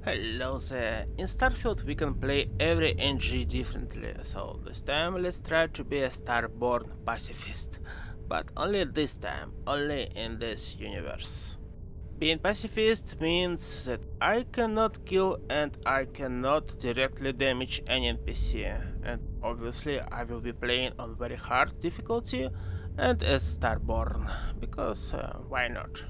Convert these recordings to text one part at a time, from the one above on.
Hello there. In Starfield we can play every NG differently, so this time let's try to be a Starborn Pacifist. But only this time, only in this universe. Being Pacifist means that I cannot kill and I cannot directly damage any NPC, and obviously I will be playing on very hard difficulty and as Starborn, because why not?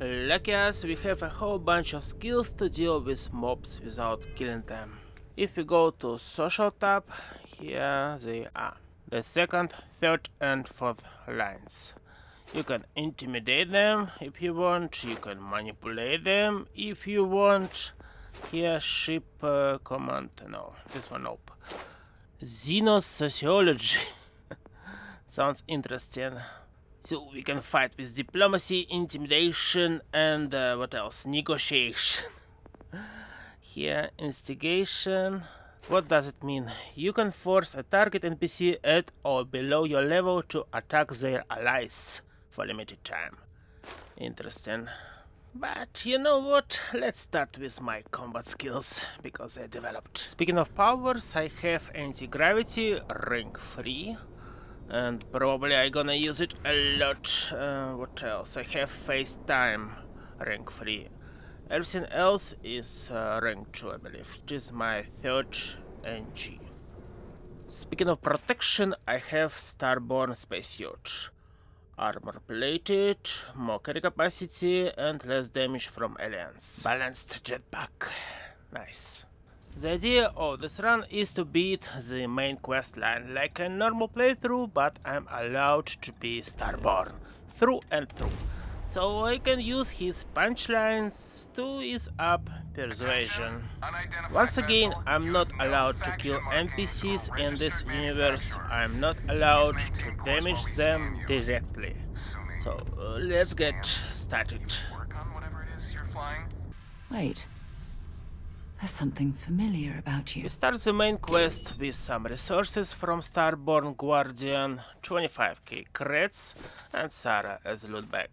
Lucky us, we have a whole bunch of skills to deal with mobs without killing them. If we go to Social tab, here they are. The second, third and fourth lines. You can intimidate them if you want, you can manipulate them if you want. Here ship command, no, this one nope. Xenosociology. Sounds interesting. So we can fight with diplomacy, intimidation, and what else? Negotiation. Here, instigation. What does it mean? You can force a target NPC at or below your level to attack their allies for limited time. Interesting. But you know what? Let's start with my combat skills, because they developed. Speaking of powers, I have anti-gravity, rank 3. And probably I'm gonna use it a lot. What else? I have face time, rank 3. Everything else is rank 2, I believe. It is my third NG. Speaking of protection, I have Starborn spacesuit. Armor plated, more carry capacity, and less damage from aliens. Balanced jetpack. Nice. The idea of this run is to beat the main quest line like a normal playthrough, but I'm allowed to be Starborn through and through. So I can use his punchlines to ease up persuasion. Once again, I'm not allowed to kill NPCs in this universe, I'm not allowed to damage them directly. So let's get started. Wait. There's something familiar about you. We start the main quest with some resources from Starborn Guardian, 25k credits, and Sarah as loot bag.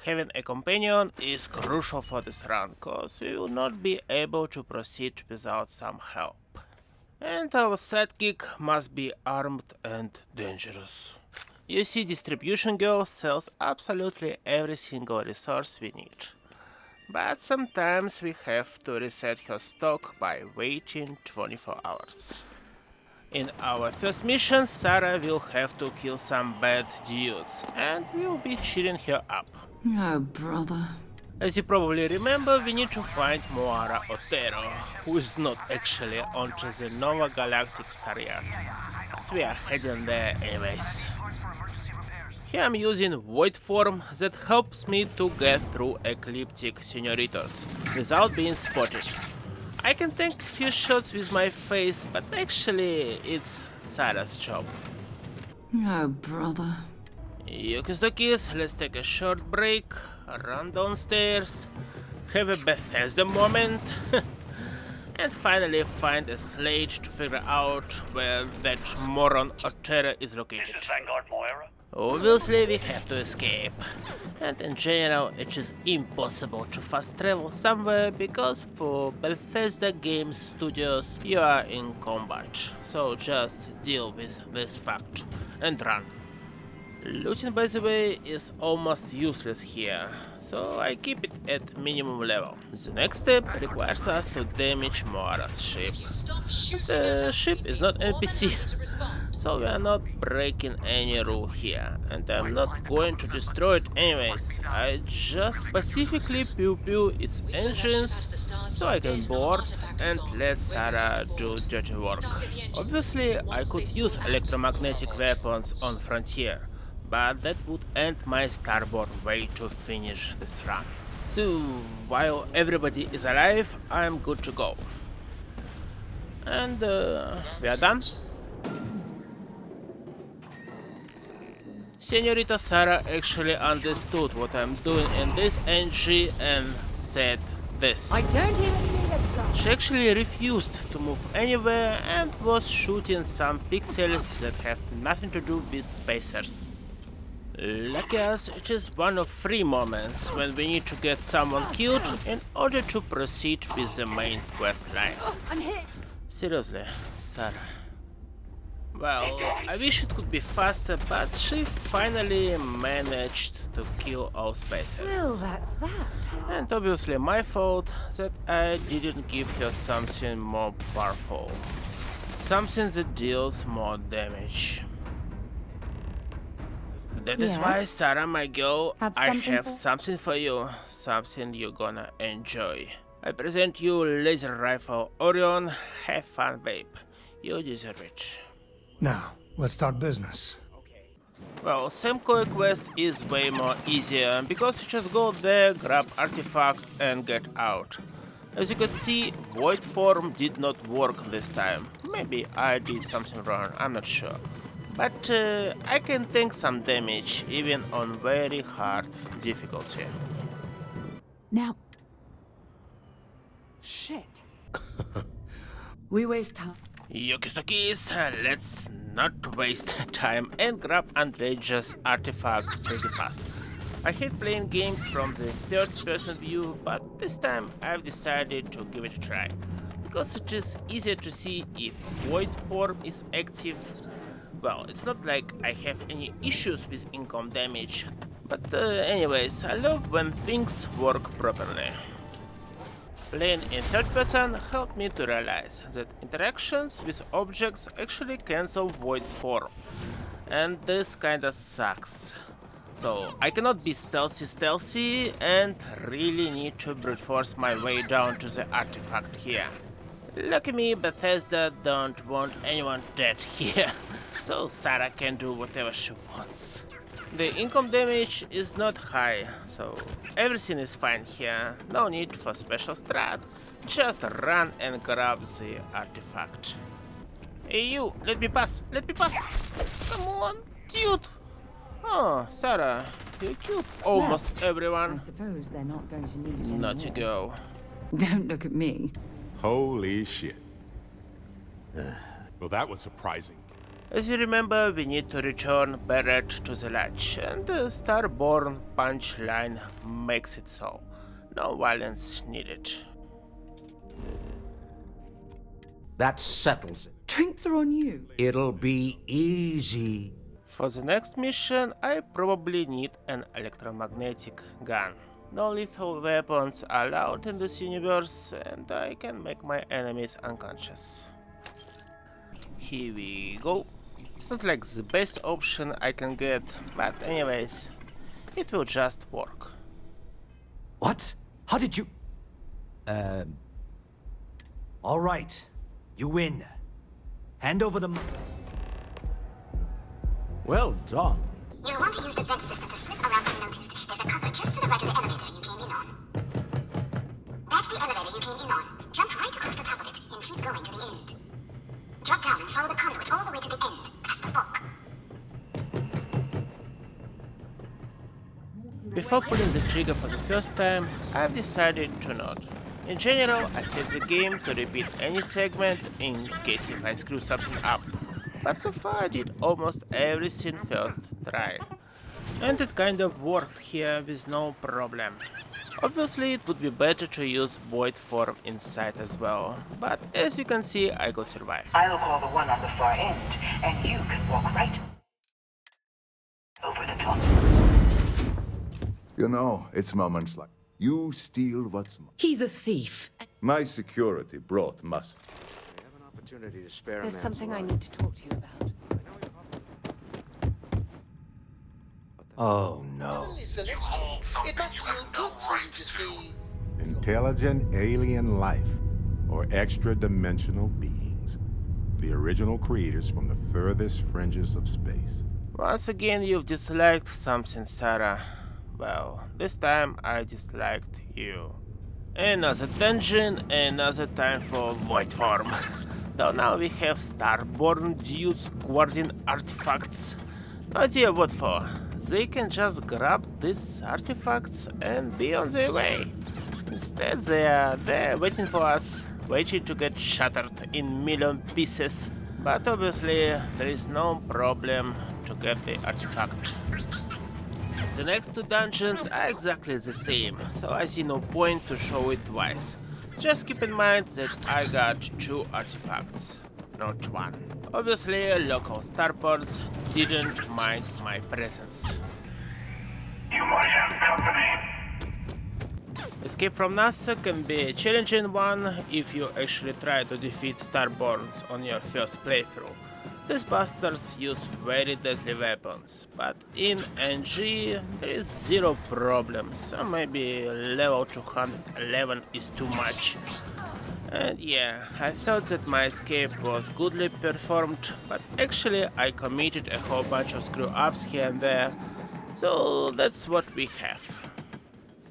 Having a companion is crucial for this run, cause we will not be able to proceed without some help. And our sidekick must be armed and dangerous. You see, Distribution Girl sells absolutely every single resource we need. But sometimes we have to reset her stock by waiting 24 hours. In our first mission, Sarah will have to kill some bad dudes, and we'll be cheering her up. Oh, brother. As you probably remember, we need to find Moara Otero, who is not actually onto the Nova Galactic star yet, but we are heading there anyways. Here I'm using void form that helps me to get through ecliptic senoritas without being spotted. I can take a few shots with my face, but actually it's Sarah's job. Oh, brother. Yukis, let's take a short break, run downstairs, have a Bethesda moment, and finally find a slate to figure out where that moron Otero is located. Obviously we have to escape, and in general it is impossible to fast travel somewhere because for Bethesda Game Studios you are in combat, so just deal with this fact and run. Looting, by the way, is almost useless here, so I keep it at minimum level. The next step requires us to damage Moara's ship. The ship is not NPC, so we are not breaking any rule here, and I'm not going to destroy it anyways. I just specifically pew-pew its engines so I can board and let Sarah do dirty work. Obviously, I could use electromagnetic weapons on Frontier, but that would end my Starborn way to finish this run. So, while everybody is alive, I'm good to go. And we are done. Senorita Sarah actually understood what I'm doing in this NG and said this. I don't even need a gun. She actually refused to move anywhere and was shooting some pixels that have nothing to do with spacers. Lucky us, it is one of 3 moments when we need to get someone killed in order to proceed with the main quest line. I'm hit. Seriously, Sarah. Well, I wish it could be faster, but she finally managed to kill all spaces. Well, that's that. And obviously my fault that I didn't give her something more powerful. Something that deals more damage. That is Yeah? why, Sarah, my girl, Have I something have for- something for you. Something you're gonna enjoy. I present you laser rifle Orion. Have fun, babe. You deserve it. Now, let's start business. Well, Semco quest is way more easier because you just go there, grab artifact and get out. As you can see, void form did not work this time. Maybe I did something wrong, I'm not sure. But I can take some damage even on very hard difficulty. Now. Shit. We waste time. Yokistokis, let's not waste time and grab Andreja's artifact pretty fast. I hate playing games from the third-person view, but this time I've decided to give it a try. Because it is easier to see if void form is active. Well, it's not like I have any issues with income damage, but anyways, I love when things work properly. Playing in third person helped me to realize that interactions with objects actually cancel void form, and this kinda sucks. So I cannot be stealthy and really need to brute force my way down to the artifact here. Lucky me, Bethesda don't want anyone dead here, so Sarah can do whatever she wants. The income damage is not high, so everything is fine here. No need for special strat. Just run and grab the artifact. Hey you, let me pass, let me pass! Come on, dude! Oh, Sarah, you killed almost I everyone. suppose they're not going to need it anymore. Naughty girl. Don't look at me. Holy shit. Well, that was surprising. As you remember, we need to return Barrett to the latch, and the Starborn punchline makes it so. No violence needed. That settles it. Drinks are on you. It'll be easy. For the next mission, I probably need an electromagnetic gun. No lethal weapons are allowed in this universe, and I can make my enemies unconscious. Here we go. It's not like the best option I can get, but anyways, it will just work. What? How did you... All right. You win. Hand over the... Well done. You'll want to use the vent system to slip around unnoticed. There's a cupboard just to the right of the elevator you came in on. That's the elevator you came in on. Jump right across the top of it and keep going to the end. Drop down and follow the conduit all the way to the end, past the fork. Before pulling the trigger for the first time, I've decided to not. In general, I set the game to repeat any segment in case if I screw something up. But so far I did almost everything first try. And it kind of worked here with no problem. Obviously it would be better to use void form inside as well, but as you can see I could survive. I'll call the one on the far end, and you can walk right over the top. You know, it's moments like you steal what's mine. He's a thief. My security brought must. There's something I need to talk to you about. Oh, no. It must feel good for you to see Intelligent alien life, or extra-dimensional beings. The original creators from the furthest fringes of space. Once again you've disliked something, Sarah. Well, this time I disliked you. Another dungeon, another time for void form. Though now we have Starborn dudes guarding artifacts. No idea what for. They can just grab these artifacts and be on their way. Instead they are there waiting for us, waiting to get shattered in million pieces. But obviously there is no problem to get the artifact. The next two dungeons are exactly the same, so I see no point to show it twice. Just keep in mind that I got 2 artifacts, not 1. Obviously, local starports didn't mind my presence. You might have company. Escape from NASA can be a challenging one if you actually try to defeat Starborns on your first playthrough. These bastards use very deadly weapons, but in NG there is 0 problems, so maybe level 211 is too much. And yeah, I thought that my escape was goodly performed, but actually I committed a whole bunch of screw-ups here and there, so that's what we have.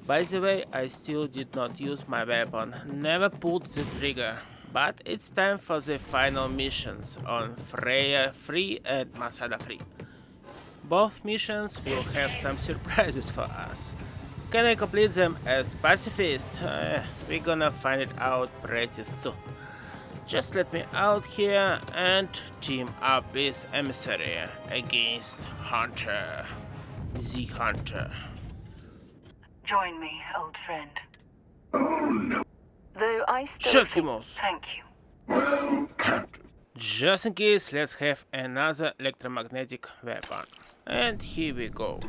By the way, I still did not use my weapon, never pulled the trigger. But it's time for the final missions on Freya Free and Masada Free. Both missions will have some surprises for us. Can I complete them as Pacifist? We're gonna find it out pretty soon. Just let me out here and team up with Emissary against Hunter. The Hunter. Join me, old friend. Oh no. Though I still think... Thank you. Well, just in case, let's have another electromagnetic weapon. And here we go.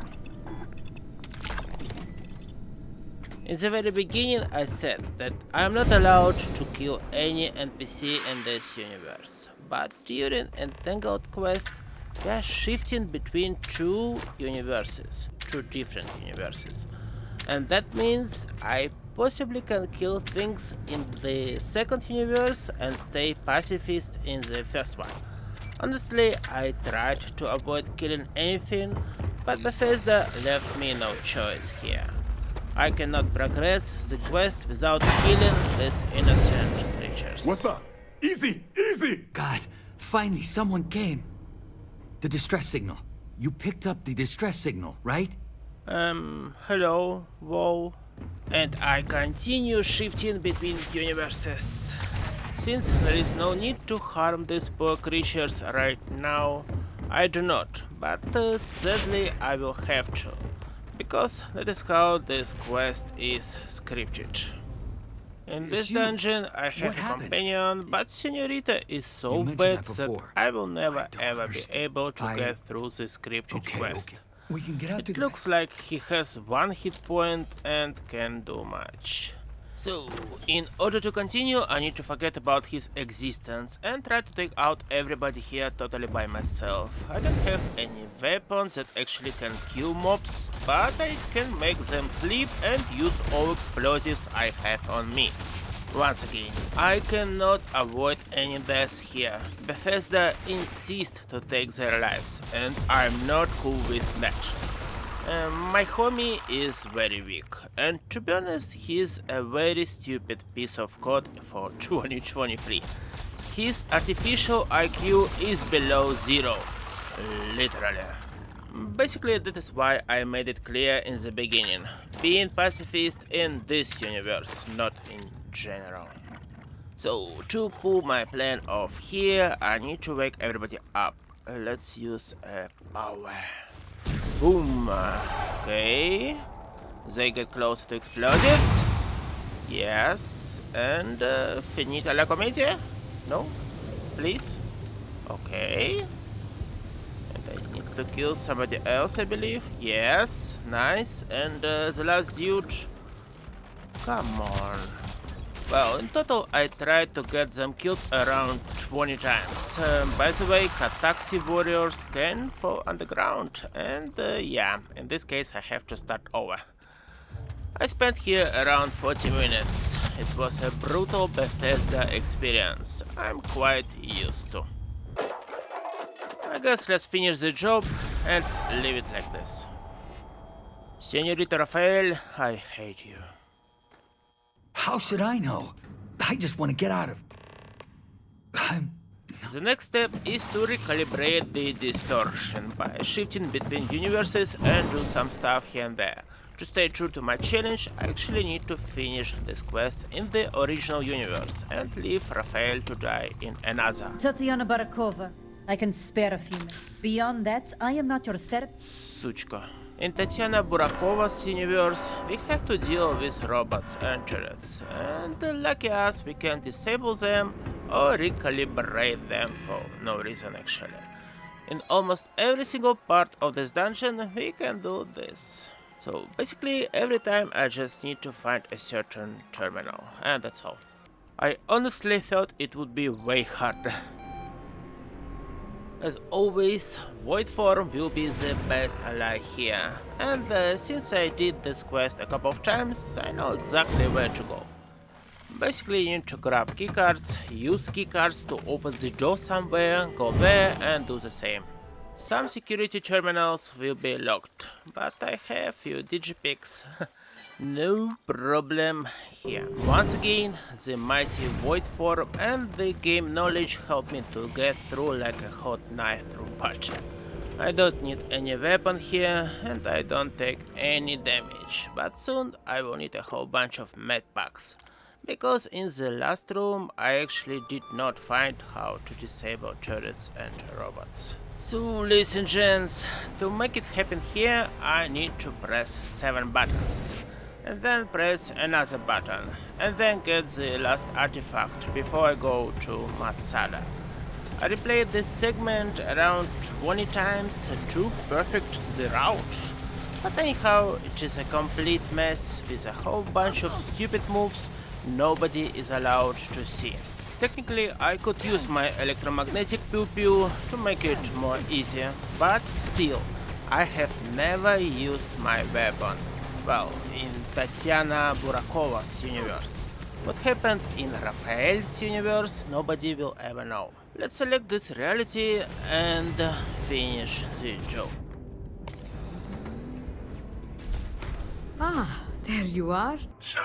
In the very beginning I said that I am not allowed to kill any NPC in this universe. But during Entangled quest we are shifting between 2 universes, 2 different universes. And that means I possibly can kill things in the second universe and stay pacifist in the first one. Honestly, I tried to avoid killing anything, but Bethesda left me no choice here. I cannot progress the quest without killing these innocent creatures. What's up? Easy, easy! God, finally someone came. The distress signal. You picked up the distress signal, right? Hello, whoa. And I continue shifting between universes. Since there is no need to harm these poor creatures right now, I do not, but sadly I will have to, because that is how this quest is scripted. In this dungeon I have a companion, but Senorita is so bad that I will never ever be able to get through the scripted quest. We can get out it looks like he has 1 hit point and can do much. So, in order to continue, I need to forget about his existence and try to take out everybody here totally by myself. I don't have any weapons that actually can kill mobs, but I can make them sleep and use all explosives I have on me. Once again, I cannot avoid any deaths here. Bethesda insists to take their lives, and I'm not cool with that. My homie is very weak, and to be honest, he's a very stupid piece of code for 2023. His artificial IQ is below 0, literally. Basically, that is why I made it clear in the beginning. Being pacifist in this universe, not in general. So, to pull my plan off here, I need to wake everybody up. Let's use a power. Boom. Okay. They get close to explosives. Yes. And finita la commedia? No? Please? Okay. And I need to kill somebody else, I believe. Yes. Nice. And the last dude. Come on. Well, in total I tried to get them killed around 20 times. By the way, Kataxi warriors can fall underground, and yeah, in this case I have to start over. I spent here around 40 minutes. It was a brutal Bethesda experience. I'm quite used to. I guess let's finish the job and leave it like this. Senorita Rafael, I hate you. How should I know? I just want to get out of... The next step is to recalibrate the distortion by shifting between universes and do some stuff here and there. To stay true to my challenge, I actually need to finish this quest in the original universe and leave Rafael to die in another. Tatiana Barakova, I can spare a few minutes. Beyond that, I am not your therapist. Сучка. In Tatiana Burakova's universe, we have to deal with robots and turrets, and lucky us, we can disable them or recalibrate them for no reason actually. In almost every single part of this dungeon, we can do this. So basically, every time I just need to find a certain terminal, and that's all. I honestly thought it would be way harder. As always, Void Form will be the best ally here, and since I did this quest a couple of times, I know exactly where to go. Basically, you need to grab keycards, use keycards to open the door somewhere, go there and do the same. Some security terminals will be locked, but I have few digipicks. No problem here. Once again, the mighty Void Form and the game knowledge help me to get through like a hot knife through butter. I don't need any weapon here and I don't take any damage, but soon I will need a whole bunch of medpacks. Because in the last room I actually did not find how to disable turrets and robots. So listen gents, to make it happen here I need to press 7 buttons. And then press another button, and then get the last artifact before I go to Masada. I replayed this segment around 20 times to perfect the route. But anyhow, it is a complete mess with a whole bunch of stupid moves nobody is allowed to see. Technically, I could use my electromagnetic pew-pew to make it more easier, but still, I have never used my weapon. Well, in Tatiana Burakova's universe. What happened in Raphael's universe, nobody will ever know. Let's select this reality and finish the job. Ah, there you are. So,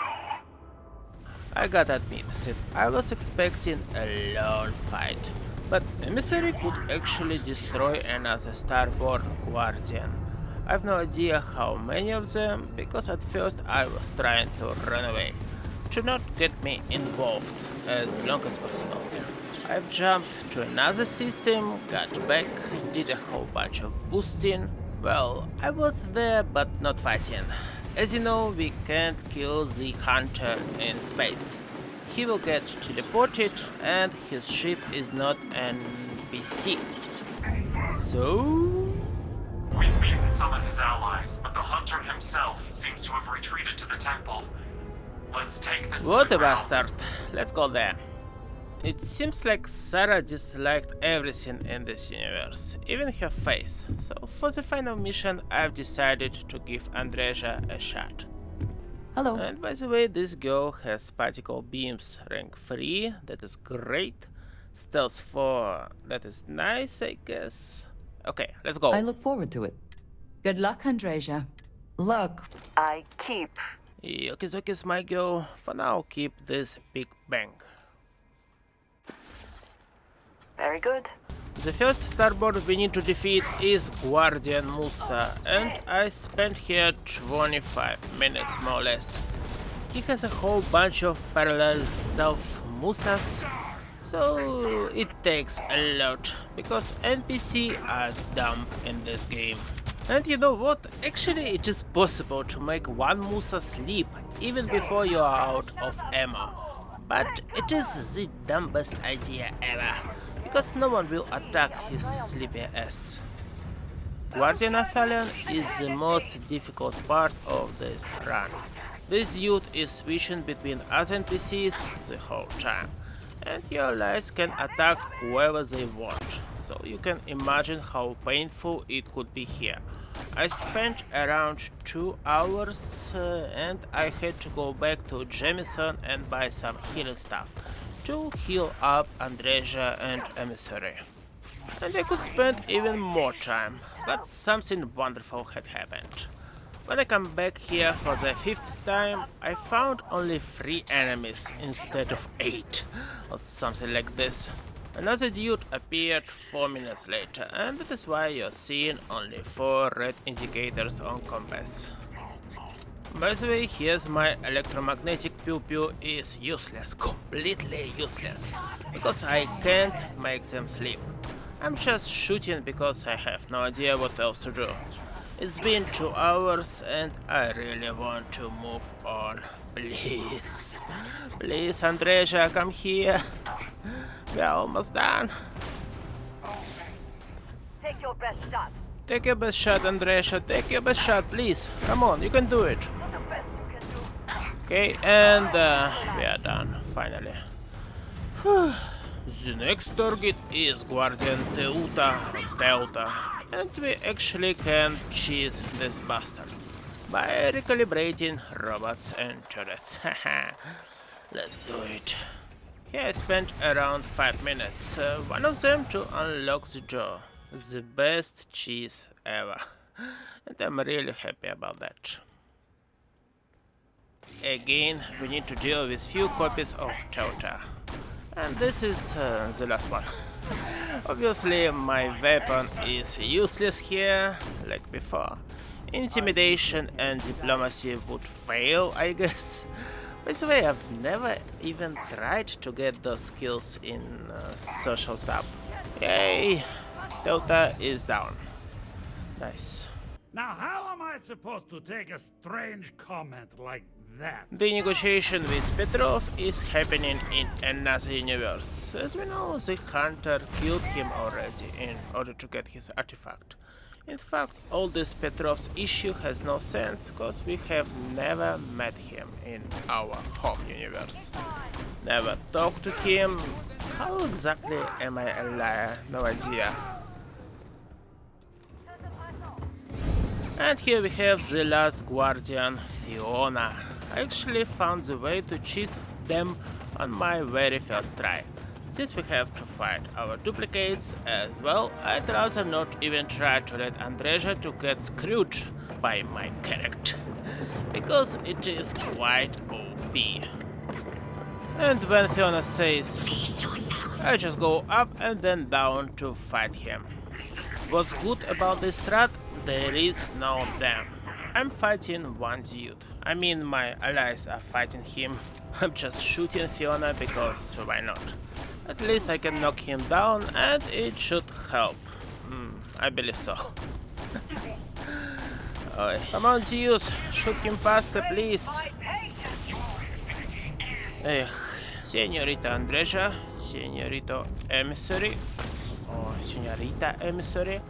I gotta admit that I was expecting a long fight, but Emissary could actually destroy another Starborn Guardian. I've no idea how many of them, because at first I was trying to run away, to not get me involved as long as possible. I've jumped to another system, got back, did a whole bunch of boosting. Well, I was there but not fighting. As you know, we can't kill the hunter in space. He will get teleported and his ship is not an NPC. So... We've beaten some of his allies, but the hunter himself seems to have retreated to the temple. Let's take this What to a the ground. bastard. Let's go there. It seems like Sarah disliked everything in this universe, even her face. So for the final mission, I've decided to give Andreja a shot. Hello. And by the way, this girl has particle beams rank 3, that is great. Stealth 4, that is nice, I guess. Okay, let's go. I look forward to it. Good luck, Andreja. Look, I keep. Yokizokis, my girl. For now, keep this big bang. Very good. The first Starborn we need to defeat is Guardian Musa, and I spent here 25 minutes more or less. He has a whole bunch of parallel self-Musas, so it takes a lot, because NPC are dumb in this game. And you know what? Actually it is possible to make one Musa sleep even before you are out of ammo. But it is the dumbest idea ever, because no one will attack his sleepy ass. Guardian Athalion is the most difficult part of this run. This dude is switching between other NPCs the whole time, and your allies can attack whoever they want, so you can imagine how painful it could be here. I spent around 2 hours and I had to go back to Jamison and buy some healing stuff to heal up Andreja and Emissary. And I could spend even more time, but something wonderful had happened. When I come back here for the 5th time, I found only 3 enemies instead of 8, or something like this. Another dude appeared 4 minutes later, and that is why you're seeing only 4 red indicators on compass. By the way, here's my electromagnetic pew-pew is useless, completely useless, because I can't make them sleep. I'm just shooting because I have no idea what else to do. It's been 2 hours and I really want to move on. Please. Please, Andreja, come here. We are almost done. Take your best shot. Take your best shot, Andreja. Take your best shot, please. Come on, you can do it. Do the best you can do. Okay, and we are done, finally. Whew. The next target is Guardian Delta, and we actually can cheese this bastard by recalibrating robots and turrets. Haha, let's do it. Here I spent around 5 minutes, one of them to unlock the jaw. The best cheese ever. And I'm really happy about that. Again, we need to deal with few copies of Tota. And this is the last one. Obviously, my weapon is useless here, like before. Intimidation and diplomacy would fail, I guess. By the way, I've never even tried to get those skills in Social Tab. Yay! Delta is down. Nice. Now, how am I supposed to take a strange comment like that? The negotiation with Petrov is happening in another universe. As we know, the hunter killed him already in order to get his artifact. In fact, all this Petrov's issue has no sense, cause we have never met him in our home universe. Never talked to him. How exactly am I a liar? No idea. And here we have the last Guardian, Fiona. I actually found the way to cheese them on my very first try. Since we have to fight our duplicates as well, I'd rather not even try to let Andreja to get screwed by my character, because it is quite OP. And when Fiona says, I just go up and then down to fight him. What's good about this strat? There is no them. I'm fighting one dude. I mean, my allies are fighting him. I'm just shooting Fiona because why not? At least I can knock him down and it should help. I believe so. Oh, come on, Zeus, shoot him faster, please. Senorita Andreja, Senorito Emissary, or Senorita Emissary.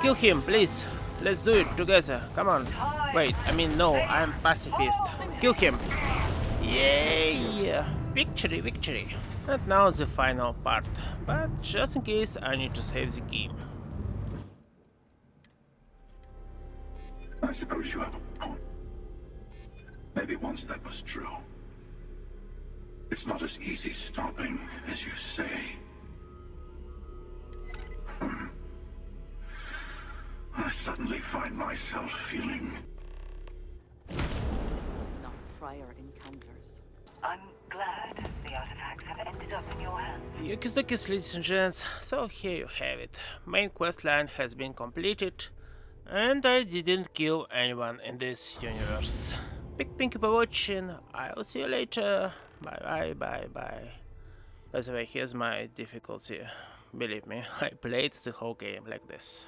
Kill him, please. Let's do it together. Come on. Wait, I mean, no, I'm pacifist. Kill him. Yay! Victory, victory. And now the final part. But just in case, I need to save the game. I suppose you have a point. Maybe once that was true. It's not as easy stopping as you say. I suddenly find myself feeling... Not prior encounters. I'm glad the artifacts have ended up in your hands. Yokis, ladies and gents, so here you have it. Main questline has been completed, and I didn't kill anyone in this universe. Big thank you for watching, I'll see you later. Bye bye bye bye. By the way, here's my difficulty. Believe me, I played the whole game like this.